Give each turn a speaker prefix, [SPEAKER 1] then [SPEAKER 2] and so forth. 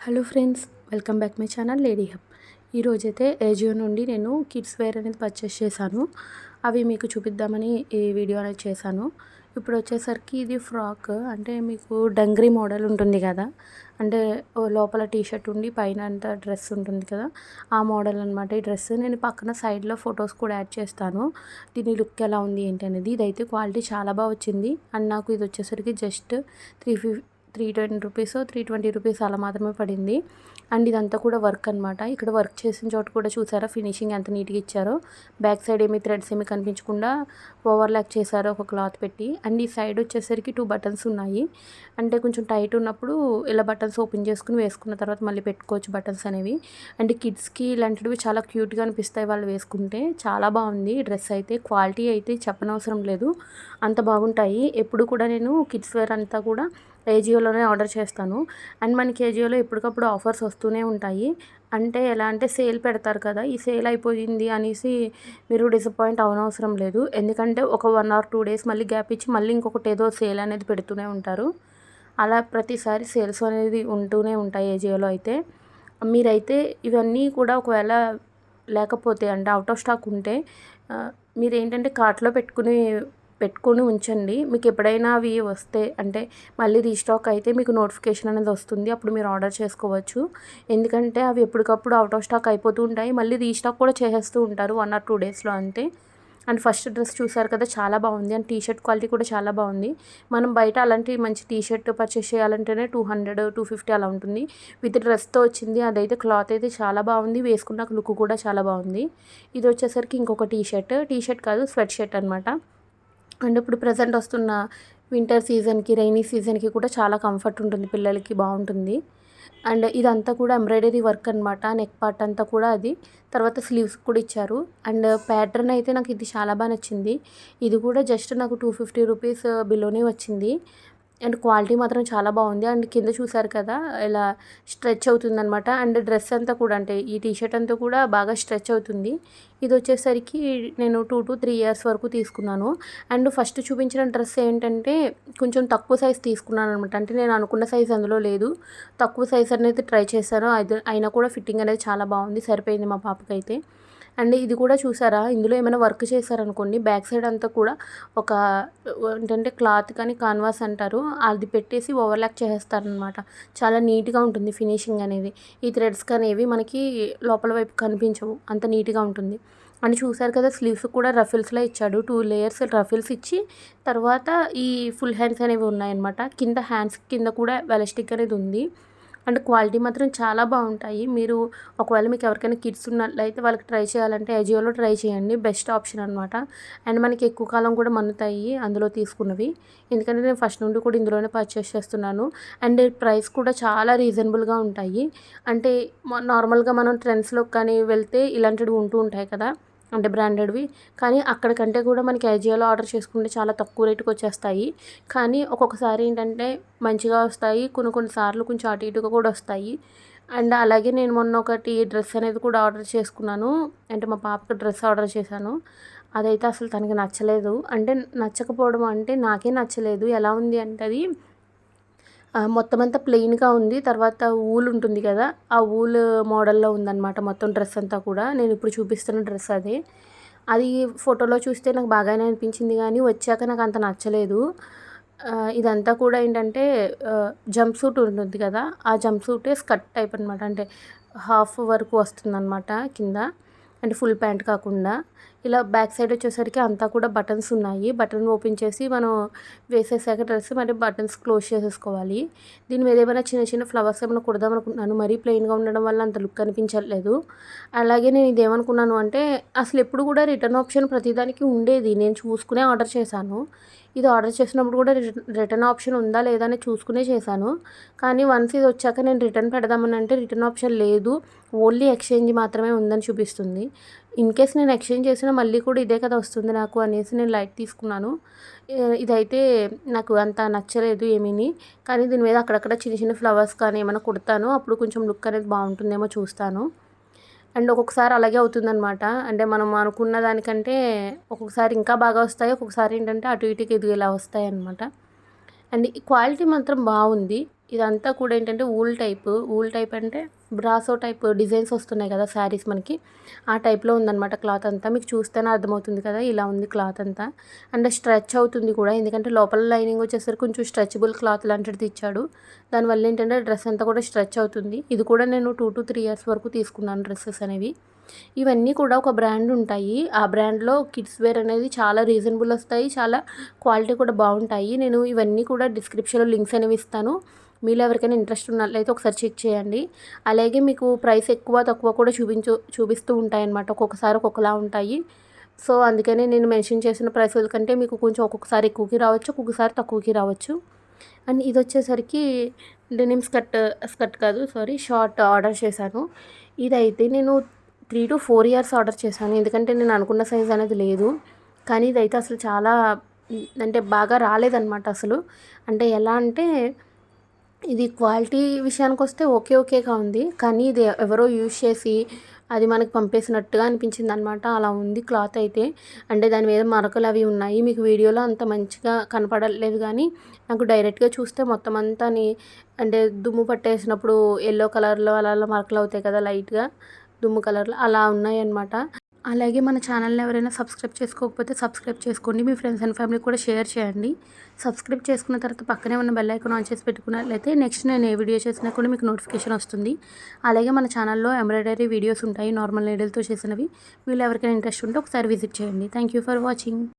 [SPEAKER 1] Hello friends, welcome back my channel lady hub. ఈరోజైతే ఏజియో నుండి నేను కిడ్స్ వేర్ అనేది పర్చేస్ చేశాను. అవి మీకు చూపిద్దామని ఈ వీడియో అనేది చేశాను. ఇప్పుడు వచ్చేసరికి ఇది ఫ్రాక్, అంటే మీకు డంగ్రీ మోడల్ ఉంటుంది కదా, అంటే లోపల టీషర్ట్ ఉండి పైన అంతా డ్రెస్ ఉంటుంది కదా, ఆ మోడల్ అనమాట ఈ డ్రెస్. నేను పక్కన సైడ్లో ఫొటోస్ కూడా యాడ్ చేస్తాను, దీని లుక్ ఎలా ఉంది ఏంటి అనేది. ఇదైతే క్వాలిటీ చాలా బాగా వచ్చింది. అండ్ నాకు ఇది వచ్చేసరికి జస్ట్ 310 రూపీస్ 320 రూపీస్ అలా మాత్రమే పడింది. అండ్ ఇదంతా కూడా వర్క్ అనమాట. ఇక్కడ వర్క్ చేసిన చోట కూడా చూసారా ఫినిషింగ్ ఎంత నీట్గా ఇచ్చారో. బ్యాక్ సైడ్ ఏమి థ్రెడ్స్ ఏమి కనిపించకుండా ఓవర్లాక్ చేశారు ఒక క్లాత్ పెట్టి. అండ్ ఈ సైడ్ వచ్చేసరికి 2 బటన్స్ ఉన్నాయి, అంటే కొంచెం టైట్ ఉన్నప్పుడు ఇలా బటన్స్ ఓపెన్ చేసుకుని వేసుకున్న తర్వాత మళ్ళీ పెట్టుకోవచ్చు బటన్స్ అనేవి. అండ్ కిడ్స్కి ఇలాంటివి చాలా క్యూట్గా అనిపిస్తాయి వాళ్ళు వేసుకుంటే. చాలా బాగుంది డ్రెస్ అయితే. క్వాలిటీ అయితే చెప్పనవసరం లేదు, అంత బాగుంటాయి. ఎప్పుడు కూడా నేను కిడ్స్ వేర్ అంతా కూడా ఏజియోలోనే ఆర్డర్ చేస్తాను. అండ్ మనకి ఏజియోలో ఎప్పటికప్పుడు ఆఫర్స్ వస్తూనే ఉంటాయి. అంటే ఎలా అంటే సేల్ పెడతారు కదా, ఈ సేల్ అయిపోయింది అనేసి మీరు డిసప్పాయింట్ అవనవసరం లేదు. ఎందుకంటే ఒక 1 or 2 డేస్ మళ్ళీ గ్యాప్ ఇచ్చి మళ్ళీ ఇంకొకటి ఏదో సేల్ అనేది పెడుతూనే ఉంటారు. అలా ప్రతిసారి సేల్స్ అనేది ఉంటూనే ఉంటాయి ఏజియోలో అయితే. మీరైతే ఇవన్నీ కూడా ఒకవేళ లేకపోతే అంటే అవుట్ ఆఫ్ స్టాక్ ఉంటే మీరేంటంటే కార్ట్లో పెట్టుకొని ఉంచండి. మీకు ఎప్పుడైనా అవి వస్తే అంటే మళ్ళీ రీస్టాక్ అయితే మీకు నోటిఫికేషన్ అనేది వస్తుంది, అప్పుడు మీరు ఆర్డర్ చేసుకోవచ్చు. ఎందుకంటే అవి ఎప్పటికప్పుడు అవుట్ ఆఫ్ స్టాక్ అయిపోతూ ఉంటాయి, మళ్ళీ రీస్టాక్ కూడా చేసేస్తూ ఉంటారు 1 or 2 డేస్లో అంతే. అండ్ ఫస్ట్ డ్రెస్ చూసారు కదా, చాలా బాగుంది. అండ్ టీషర్ట్ క్వాలిటీ కూడా చాలా బాగుంది. మనం బయట అలాంటి మంచి టీషర్ట్ పర్చేస్ చేయాలంటేనే 200 250 అలా ఉంటుంది. విత్ డ్రెస్తో వచ్చింది, అదైతే క్లాత్ అయితే చాలా బాగుంది, వేసుకున్నాక లుక్ కూడా చాలా బాగుంది. ఇది వచ్చేసరికి ఇంకొక టీషర్ట్ కాదు, స్వెట్ షర్ట్ అనమాట. అండ్ ఇప్పుడు ప్రజెంట్ వస్తున్న వింటర్ సీజన్కి, రైనీ సీజన్కి కూడా చాలా కంఫర్ట్ ఉంటుంది, పిల్లలకి బాగుంటుంది. అండ్ ఇదంతా కూడా ఎంబ్రాయిడరీ వర్క్ అనమాట. నెక్ పార్ట్ అంతా కూడా అది. తర్వాత స్లీవ్స్ కూడా ఇచ్చారు. అండ్ ప్యాటర్న్ అయితే నాకు ఇది చాలా బాగా నచ్చింది. ఇది కూడా జస్ట్ నాకు 250 రూపీస్ బిలోనే వచ్చింది. అండ్ క్వాలిటీ మాత్రం చాలా బాగుంది. అండ్ కింద చూసారు కదా ఇలా స్ట్రెచ్ అవుతుందన్నమాట. అండ్ డ్రెస్ అంతా కూడా అంటే ఈ టీషర్ట్ అంతా కూడా బాగా స్ట్రెచ్ అవుతుంది. ఇది వచ్చేసరికి నేను 2 to 3 ఇయర్స్ వరకు తీసుకున్నాను. అండ్ ఫస్ట్ చూపించిన డ్రెస్ ఏంటంటే కొంచెం తక్కువ సైజ్ తీసుకున్నాను అనమాట. అంటే నేను అనుకున్న సైజ్ అందులో లేదు, తక్కువ సైజ్ అనేది ట్రై చేశాను. అది అయినా కూడా ఫిట్టింగ్ అనేది చాలా బాగుంది, సరిపోయింది మా పాపకైతే. అండ్ ఇది కూడా చూసారా, ఇందులో ఏమైనా వర్క్ చేశారనుకోండి బ్యాక్ సైడ్ అంతా కూడా ఒక ఏంటంటే క్లాత్ కానీ కాన్వాస్ అంటారు, అది పెట్టేసి ఓవర్లాక్ చేసేస్తారనమాట. చాలా నీట్గా ఉంటుంది ఫినిషింగ్ అనేది. ఈ థ్రెడ్స్ అనేవి మనకి లోపల వైపు కనిపించవు, అంత నీట్గా ఉంటుంది. అని చూసారు కదా, స్లీవ్స్ కూడా రఫిల్స్లో ఇచ్చాడు. 2 లేయర్స్ రఫిల్స్ ఇచ్చి తర్వాత ఈ ఫుల్ హ్యాండ్స్ అనేవి ఉన్నాయన్నమాట. కింద హ్యాండ్స్ కింద కూడా ఎలాస్టిక్ అనేది ఉంది. అండ్ క్వాలిటీ మాత్రం చాలా బాగుంటాయి. మీరు ఒకవేళ మీకు ఎవరికైనా కిడ్స్ ఉన్నట్లయితే వాళ్ళకి ట్రై చేయాలంటే ఏజియోలో ట్రై చేయండి, బెస్ట్ ఆప్షన్ అనమాట. అండ్ మనకి ఎక్కువ కాలం కూడా మన్నుతాయి అందులో తీసుకున్నవి. ఎందుకంటే నేను ఫస్ట్ నుండి కూడా ఇందులోనే పర్చేస్ చేస్తున్నాను. అండ్ ప్రైస్ కూడా చాలా రీజనబుల్గా ఉంటాయి. అంటే నార్మల్గా మనం ట్రెండ్స్లోకి కానీ వెళ్తే ఇలాంటివి ఉంటూ ఉంటాయి కదా, అంటే బ్రాండెడ్వి. కానీ అక్కడికంటే కూడా మనకి ఏజియోలో ఆర్డర్ చేసుకుంటే చాలా తక్కువ రేటుకి వచ్చేస్తాయి. కానీ ఒక్కొక్కసారి ఏంటంటే మంచిగా వస్తాయి, కొన్ని సార్లు కొంచెం అటు ఇటుగా కూడా వస్తాయి. అండ్ అలాగే నేను మొన్న ఒకటి డ్రెస్ అనేది కూడా ఆర్డర్ చేసుకున్నాను. అంటే మా పాపకి డ్రెస్ ఆర్డర్ చేశాను, అదైతే అసలు తనకి నచ్చలేదు. అంటే నచ్చకపోవడం అంటే నాకే నచ్చలేదు. ఎలా ఉంది అంటే అది మొత్తం అంతా ప్లెయిన్గా ఉంది. తర్వాత ఊల్ ఉంటుంది కదా, ఆ ఊల్ మోడల్లో ఉందన్నమాట మొత్తం డ్రెస్ అంతా కూడా. నేను ఇప్పుడు చూపిస్తున్న డ్రెస్ అదే. అది ఫోటోలో చూస్తే నాకు బాగానే అనిపించింది, కానీ వచ్చాక నాకు అంత నచ్చలేదు. ఇదంతా కూడా ఏంటంటే జంప్ సూట్ ఉంటుంది కదా, ఆ జంప్ సూటే స్కర్ట్ టైప్ అనమాట. అంటే హాఫ్ వరకు వస్తుందన్నమాట కింద, అంటే ఫుల్ ప్యాంట్ కాకుండా. ఇలా బ్యాక్ సైడ్ వచ్చేసరికి అంతా కూడా బటన్స్ ఉన్నాయి. బటన్ ఓపెన్ చేసి మనం వేసేసాక డ్రెస్ మరి బటన్స్ క్లోజ్ చేసేసుకోవాలి. దీని మీద ఏమైనా చిన్న చిన్న ఫ్లవర్స్ ఏమైనా కుడదాం అనుకుంటున్నాను, మరీ ప్లెయిన్గా ఉండడం వల్ల అంత లుక్ అనిపించట్లేదు. అలాగే నేను ఇదేమనుకున్నాను అంటే అసలు ఎప్పుడు కూడా రిటర్న్ ఆప్షన్ ప్రతిదానికి ఉండేది, నేను చూసుకునే ఆర్డర్ చేశాను. ఇది ఆర్డర్ చేసినప్పుడు కూడా రిటర్న్ ఆప్షన్ ఉందా లేదా అని చూసుకునే చేశాను. కానీ వన్స్ ఇది వచ్చాక నేను రిటర్న్ పెడదామని అంటే రిటర్న్ ఆప్షన్ లేదు, ఓన్లీ ఎక్స్చేంజ్ మాత్రమే ఉందని చూపిస్తుంది. ఇన్ కేస్ నేను ఎక్స్చేంజ్ చేసినా మళ్ళీ కూడా ఇదే కదా వస్తుంది నాకు అనేసి నేను లైట్ తీసుకున్నాను. ఇదైతే నాకు అంత నచ్చలేదు ఏమీని. కానీ దీని మీద అక్కడక్కడ చిన్న చిన్న ఫ్లవర్స్ కానీ ఏమైనా కుడతాను, అప్పుడు కొంచెం లుక్ అనేది బాగుంటుందేమో చూస్తాను. అండ్ ఒక్కొక్కసారి అలాగే అవుతుందనమాట. అంటే మనం అనుకున్న దానికంటే ఒక్కొక్కసారి ఇంకా బాగా వస్తాయి, ఒక్కొక్కసారి ఏంటంటే అటు ఇటుకి ఇది ఇలా వస్తాయి అనమాట. అండ్ ఈ క్వాలిటీ మాత్రం బాగుంది. ఇదంతా కూడా ఏంటంటే ఊల్ టైప్ అంటే బ్రాసో టైప్ డిజైన్స్ వస్తున్నాయి కదా శారీస్ మనకి, ఆ టైప్లో ఉందన్నమాట క్లాత్ అంతా. మీకు చూస్తేనే అర్థమవుతుంది కదా, ఇలా ఉంది క్లాత్ అంతా. అండ్ స్ట్రెచ్ అవుతుంది కూడా, ఎందుకంటే లోపల లైనింగ్ వచ్చేసరికి కొంచెం స్ట్రెచబుల్ క్లాత్ లాంటిది ఇచ్చాడు. దానివల్ల ఏంటంటే డ్రెస్ అంతా కూడా స్ట్రెచ్ అవుతుంది. ఇది కూడా నేను 2 to 3 ఇయర్స్ వరకు తీసుకున్నాను డ్రెస్సెస్ అనేవి. ఇవన్నీ కూడా ఒక బ్రాండ్ ఉంటాయి. ఆ బ్రాండ్లో కిడ్స్ వేర్ అనేది చాలా రీజనబుల్ వస్తాయి, చాలా క్వాలిటీ కూడా బాగుంటాయి. నేను ఇవన్నీ కూడా డిస్క్రిప్షన్లో లింక్స్ అనేవి ఇస్తాను. మీలో ఎవరికైనా ఇంట్రెస్ట్ ఉన్నట్లయితే ఒకసారి చెక్ చేయండి. అలాగే మీకు ప్రైస్ ఎక్కువ తక్కువ కూడా చూపిస్తూ ఉంటాయన్నమాట. ఒక్కొక్కసారి ఒక్కొక్కలా ఉంటాయి. సో అందుకనే నేను మెన్షన్ చేసిన ప్రైసుల కంటే మీకు కొంచెం ఒక్కొక్కసారి ఎక్కువకి రావచ్చు, ఒక్కొక్కసారి తక్కువకి రావచ్చు. అండ్ ఇది వచ్చేసరికి డెనిమ్ స్కర్ట్ కాదు సారీ, షార్ట్ ఆర్డర్ చేశాను. ఇదైతే నేను 3 to 4 ఇయర్స్ ఆర్డర్ చేశాను, ఎందుకంటే నేను అనుకున్న సైజ్ అనేది లేదు. కానీ ఇదైతే అసలు చాలా అంటే బాగా రాలేదన్నమాట అసలు. అంటే ఎలా అంటే ఇది క్వాలిటీ విషయానికొస్తే ఓకేగా ఉంది. కానీ ఇది ఎవరో యూజ్ చేసి అది మనకు పంపేసినట్టుగా అనిపించిందనమాట. అలా ఉంది క్లాత్ అయితే. అంటే దాని మీద మరకలు అవి ఉన్నాయి. మీకు వీడియోలో అంత మంచిగా కనపడలేదు కానీ నాకు డైరెక్ట్గా చూస్తే మొత్తం అంతాని అంటే దుమ్ము పట్టేసినప్పుడు ఎల్లో కలర్లో అలా అలా మరకలు అవుతాయి కదా, లైట్గా దుమ్ము కలర్లో అలా ఉన్నాయన్నమాట. అలాగే మన ఛానల్ని ఎవరైనా సబ్స్క్రైబ్ చేసుకోకపోతే సబ్స్క్రైబ్ చేసుకోండి. మీ ఫ్రెండ్స్ అండ్ ఫ్యామిలీకి కూడా షేర్ చేయండి. సబ్స్క్రైబ్ చేసుకున్న తర్వాత పక్కనే ఉన్న బెల్ ఐకాన్ ఆన్ చేసి పెట్టుకున్నట్లయితే నెక్స్ట్ నేను ఏ వీడియో చేసినా కూడా మీకు నోటిఫికేషన్ వస్తుంది. అలాగే మన ఛానల్లో ఎంబ్రాయిడరీ వీడియోస్ ఉంటాయి, నార్మల్ నీడిల్తో చేసినవి. వీళ్ళు ఎవరికైనా ఇంట్రెస్ట్ ఉంటే ఒకసారి విజిట్ చేయండి. Thank you for watching.